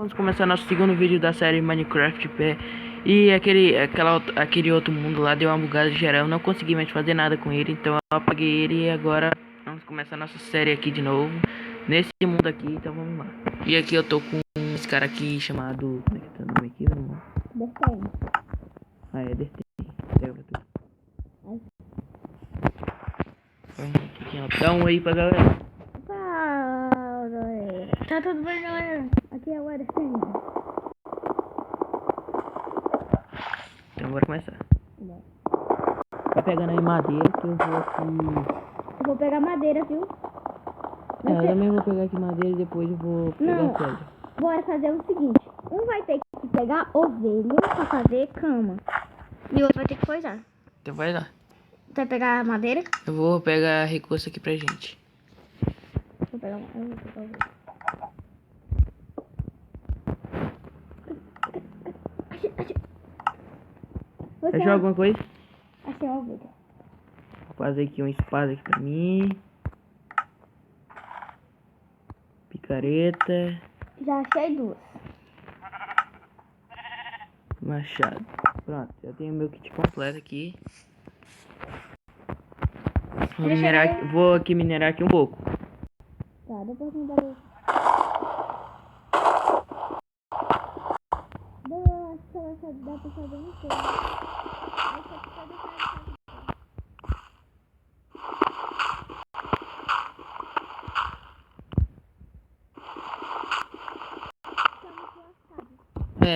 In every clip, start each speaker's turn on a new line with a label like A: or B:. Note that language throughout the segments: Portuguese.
A: Vamos começar nosso segundo vídeo da série Minecraft Pé. E aquele outro mundo lá deu uma bugada geral. Eu não consegui mais fazer nada com ele, então eu apaguei ele. E agora vamos começar nossa série aqui de novo, nesse mundo aqui, então vamos lá. E aqui eu tô com esse cara aqui chamado... Como é que tá o nome aqui?
B: Dertém.
A: Ah, é Dertém. Dá um aí pra galera.
B: Tá tudo bem, galera? Aqui é o Dertém.
A: Então bora começar. Vai pegando aí madeira que eu vou aqui...
B: Eu vou pegar madeira, viu?
A: Eu também vou pegar aqui madeira e depois eu vou pegar pedra.
B: Bora fazer o seguinte. Um vai ter que pegar ovelha pra fazer cama. E o outro vai ter que coisar.
A: Então vai lá.
B: Você vai pegar madeira?
A: Eu vou pegar recurso aqui pra gente.
B: Eu vou pegar ovelha.
A: Achou alguma coisa?
B: Achei uma ovelha.
A: Vou fazer aqui uma espada aqui pra mim. Picareta.
B: Já achei duas.
A: Machado. Pronto, já tenho meu kit completo aqui. Vou aqui minerar aqui um pouco.
B: Tá, depois me dá dá pra fazer um pouco.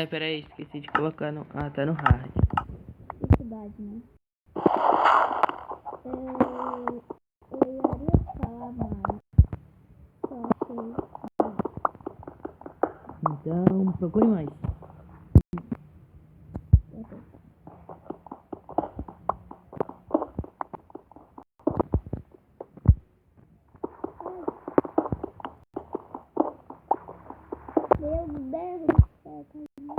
A: Pera aí, esqueci de colocar no... Ah, tá no hard.
B: Dificuldade, né? Eu iria falar mais. Só que...
A: Então, procure mais.
B: Meu Deus do céu, achei carvão!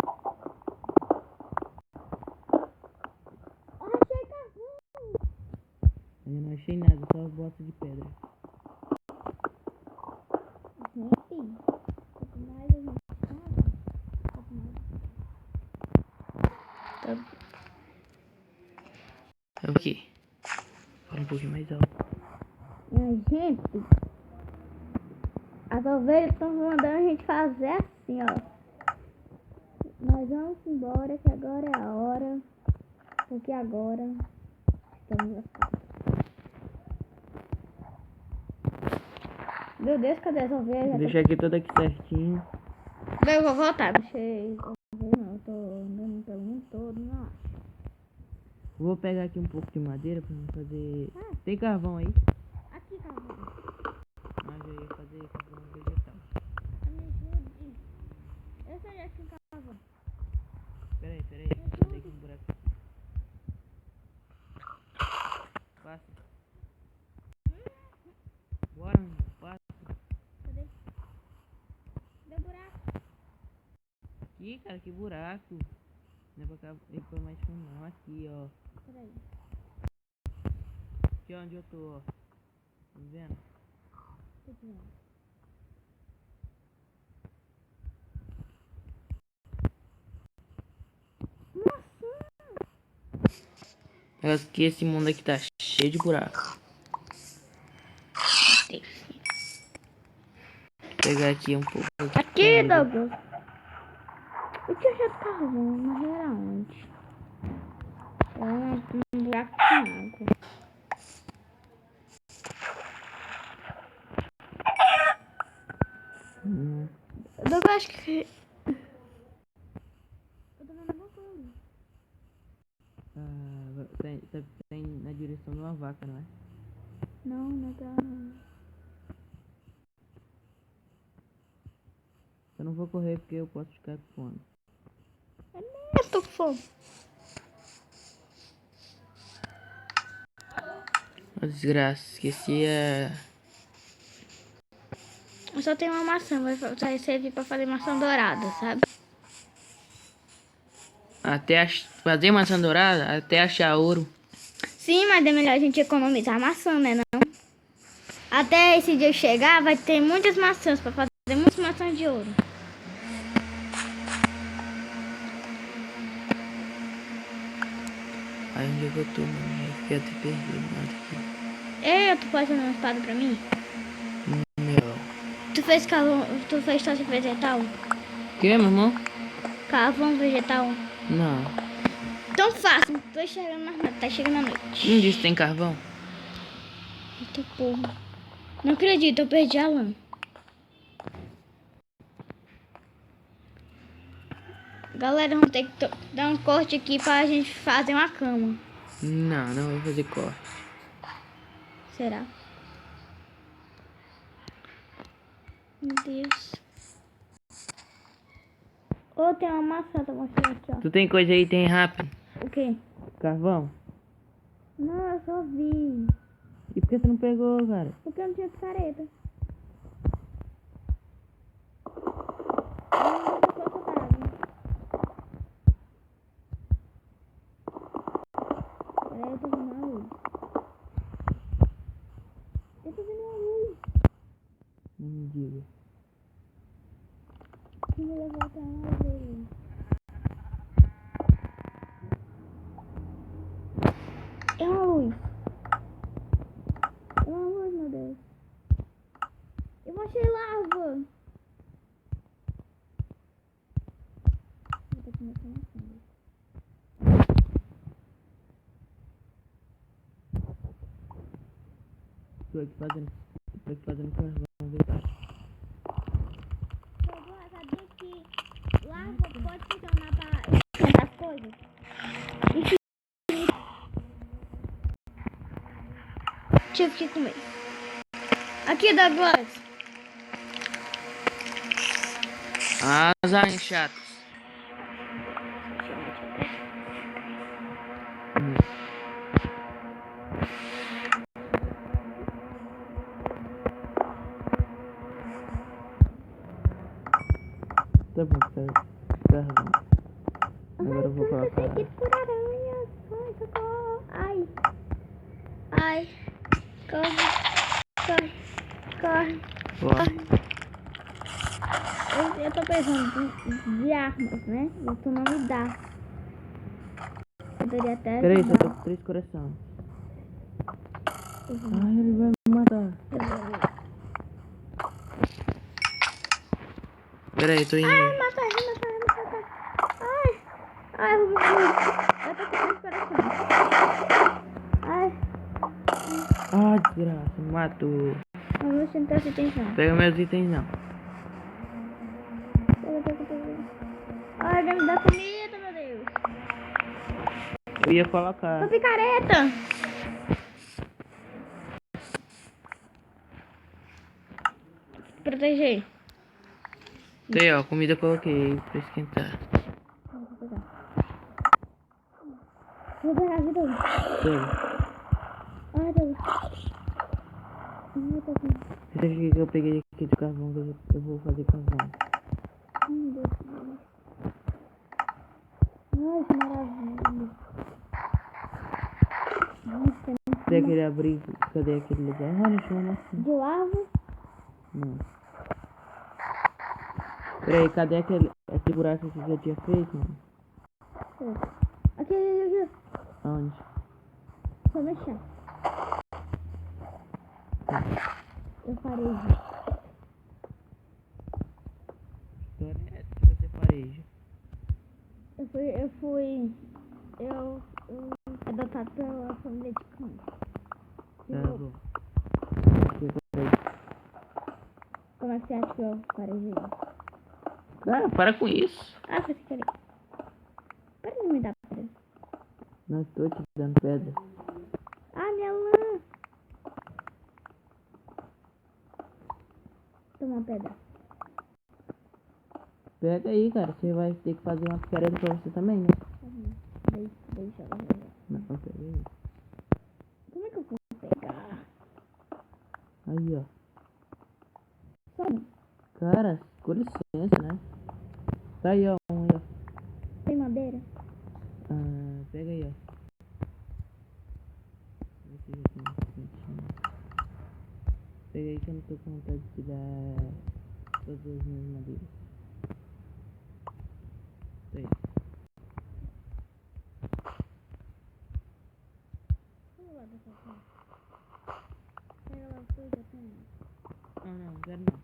A: Eu não achei nada, só bosta de pedra.
B: Gente, mais uma
A: É o quê? Fala um pouquinho mais alto.
B: gente, as ovelhas estão mandando a gente fazer assim, ó. Nós vamos embora, que agora é a hora. Porque agora estamos assim. Meu Deus, cadê as ovelhas?
A: Deixar aqui tudo aqui certinho.
B: Eu vou voltar. Deixei. Não, eu tô andando pelo mundo todo, não.
A: Vou pegar aqui um pouco de madeira pra fazer... Tem carvão aí?
B: Aqui, carvão.
A: Mas eu ia fazer carvão vegetal.
B: Me ajude. Eu sei aqui, carvão.
A: Peraí. Cadê aqui um buraco? Passa. Bora, meu irmão, passa.
B: Cadê? Deu buraco.
A: Aqui, cara, que buraco. Não é pra cá, ele foi mais fundo não. Aqui, ó.
B: Peraí.
A: Aqui onde eu tô, ó. Tá vendo?
B: Tô vendo.
A: Mas que esse mundo aqui tá cheio de buraco. Vou pegar aqui um pouco.
B: Aqui, Douglas. Eu tinha achado carvão, mas era onde? Era um buraco com água. Douglas, acho que... Eu tô vendo alguma coisa ali.
A: Tá na direção de uma vaca, não é?
B: Não, não tá.
A: Eu não vou correr porque eu posso ficar com fome.
B: Eu tô com fome.
A: Oh, desgraça, esqueci a...
B: Eu só tenho uma maçã, vai servir pra fazer maçã dourada, sabe?
A: Fazer maçã dourada até achar ouro.
B: Sim, mas é melhor a gente economizar maçã, né não? Até esse dia chegar, vai ter muitas maçãs pra fazer muitas maçãs de ouro.
A: eu tô, mano. Eu fiquei até perdido nada aqui.
B: Ei, tu pode fazer uma espada pra mim?
A: Não.
B: Tu fez carvão, tu fez tocha vegetal?
A: Que, meu irmão?
B: Carvão vegetal?
A: Não.
B: Tão fácil, tô chegando mais nada, tá chegando a noite.
A: Não disse que tem carvão?
B: Eita porra. Não acredito, eu perdi a lã. Galera, vamos ter que dar um corte aqui pra gente fazer uma cama.
A: Não, não vou fazer corte.
B: Será? Meu Deus. Ô, tem uma maçã, tô mostrando aqui, ó.
A: Tu tem coisa aí, tem rápido?
B: O quê?
A: Carvão?
B: Não, eu só vi.
A: E por que você não pegou, cara?
B: Porque eu não tinha picareta. Peraí, eu tô vendo a luz. Eu tô vendo a luz.
A: Não me diga.
B: Que me levou até uma luz. É uma luz. É uma luz, meu Deus. Eu achei lava. Vou ter que mexer na câmera.
A: Tô aqui fazendo carvão, verdade.
B: Eu sabia que lava pode funcionar para esquentar as coisas? Tive que comer. Aqui, Douglas.
A: As chatas. Tá bom, carvão. Agora eu vou colocar.
B: Aqui por aranhas. Ai, socorro. Ai. Ai. Corre. Corre.
A: Ó,
B: Eu tô pensando de armas, né? E tu não me dá. Poderia até
A: peraí, só
B: ajudar.
A: tô com 3 corações. Ai, ele vai me matar. Peraí, tô indo.
B: Ai, mata ele. Ai, eu vou morrer. Eu tô com 3 corações. Ai.
A: Ah, desgraça, me matou.
B: Vamos tentar se tentar.
A: Pega meus itens não.
B: Ai, vai me dar comida, meu Deus.
A: Eu ia colocar.
B: Uma picareta. Proteger.
A: Tem, ó, comida eu coloquei pra esquentar.
B: Vou pegar. Vou pegar aqui tudo.
A: Pega.
B: Ai, Deus. Ai, tá aqui.
A: Esse aqui que eu peguei aqui de carvão, eu vou fazer carvão.
B: Meu Deus. Ai, que maravilha. Nossa,
A: Cadê aquele abrigo? Cadê aquele lugar? Ah, não chama assim.
B: de lava.
A: Não. Peraí, cadê aquele buraco que eu tinha feito, mano?
B: Aqui.
A: Aonde?
B: Só deixar. Eu parei.
A: História é essa que você fareja.
B: Eu adotado pela família de cães.
A: Tá bom.
B: Como é que você acha que eu parei?
A: Ah, para com isso.
B: Ah, foi sem querer. Para de me dar pedra.
A: Não estou te dando pedra.
B: Ah, minha lã. Toma uma pedra.
A: Pega aí, cara. Você vai ter que fazer uma picareta pra você também, né?
B: Deixa ela.
A: Não, pega aí.
B: Como é que eu vou pegar?
A: Aí, ó.
B: Sobe.
A: Cara, com licença, né? Tá aí, ó. Um aí, ó.
B: Tem madeira?
A: Ah, pega aí, ó. Vê se já tem bastante. Pega aí que eu não tô com vontade de tirar todas as minhas madeiras. Tá aí.
B: Pega lá, foi, já tem.
A: Não, quero não.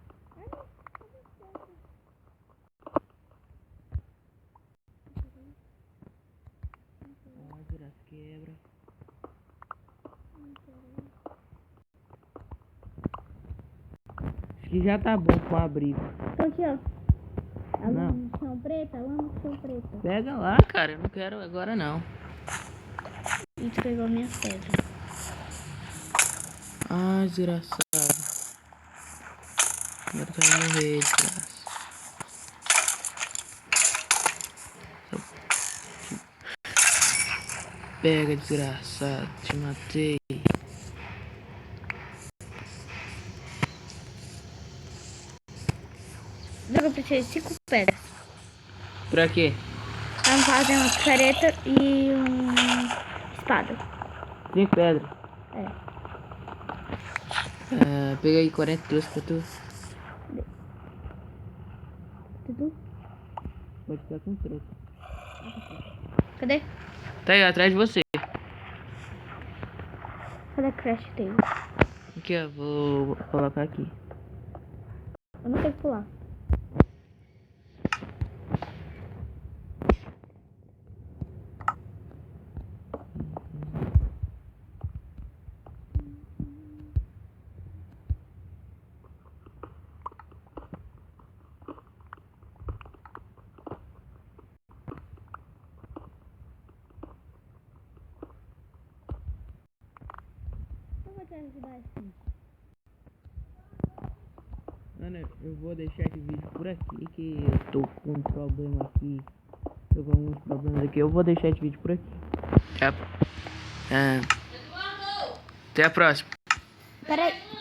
A: Desgraça, quebra. Acho que já tá bom com o abrigo.
B: Então aqui, ó. A
A: Não.
B: lama de chão preta, a lama de chão preta.
A: Pega lá, cara. Eu não quero agora, não.
B: E tu pegou minha pedra.
A: Ah, desgraçado. Agora tu vai morrer, desgraça. Pega, desgraçado. Te matei.
B: Eu preciso de 5 pedras.
A: Pra quê?
B: Vamos fazer uma careta e espada.
A: 5 pedras.
B: É.
A: Pega aí 42 pra tu.
B: Tudo?
A: Pode ficar com troco.
B: Cadê?
A: Tá aí, atrás de você.
B: Cadê a Crash dele?
A: Aqui, ó. Vou colocar aqui.
B: Eu não tenho que pular. Eu vou te ajudar assim.
A: Mano, eu vou deixar esse vídeo por aqui, que eu tô com um problema aqui. Tô com alguns problemas aqui. Eu vou deixar esse vídeo por aqui. Até a próxima.
B: Peraí.